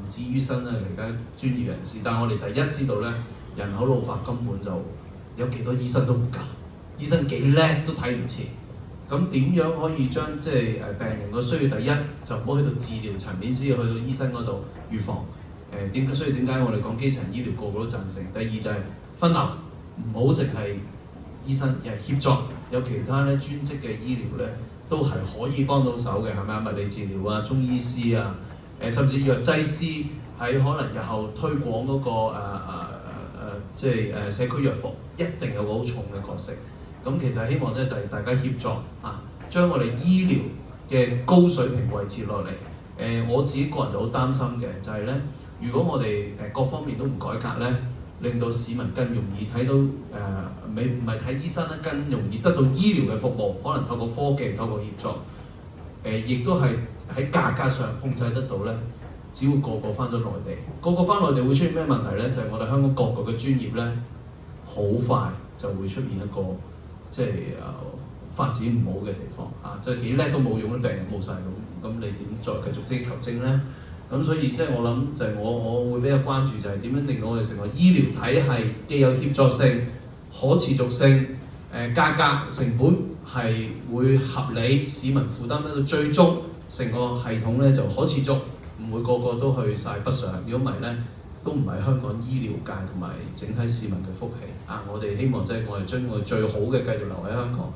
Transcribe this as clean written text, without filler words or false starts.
唔止醫生啦，而家專業人士。但係我哋第一知道咧，人口老化根本就有幾多醫生都唔夠，醫生幾叻都睇唔切。咁點樣可以將即係病人個需要第一就唔好去到治療層面，先去到醫生嗰度預防。所以點解我哋講基層醫療個個都贊成？第二就係分流，唔好淨係醫生，而係協作，有其他咧專職嘅醫療咧都係可以幫到手嘅，係咪啊？物理治療啊、中醫師啊，甚至藥劑師喺可能日後推廣嗰個即係社區藥服，一定有個好重嘅角色。咁其實希望咧就係大家協作啊，將我哋醫療嘅高水平維持落嚟。我自己個人就好擔心嘅就係咧，如果我哋各方面都唔改革咧，令到市民更容易睇到唔係睇醫生咧，更容易得到醫療嘅服務，可能透過科技、透過協作，亦都係喺價格上控制得到咧，只會個個翻咗內地，個個翻內地會出現咩問題咧？就係我哋香港各個嘅專業咧，好快就會出現一個即係發展唔好嘅地方啊！即係幾叻都冇用，啲病人冇晒咁你點再繼續精求精咧？咁所以即係我諗就係我會比較關注就係點樣令到我哋成個醫療體系既有協作性、可持續性，價格成本係會合理，市民負擔得到，最終成個系統咧就可持續，唔會個個都去晒北上。如果唔係咧，都唔係香港醫療界同埋整體市民嘅福氣啊！我哋希望即係我哋將我哋最好嘅繼續留喺香港。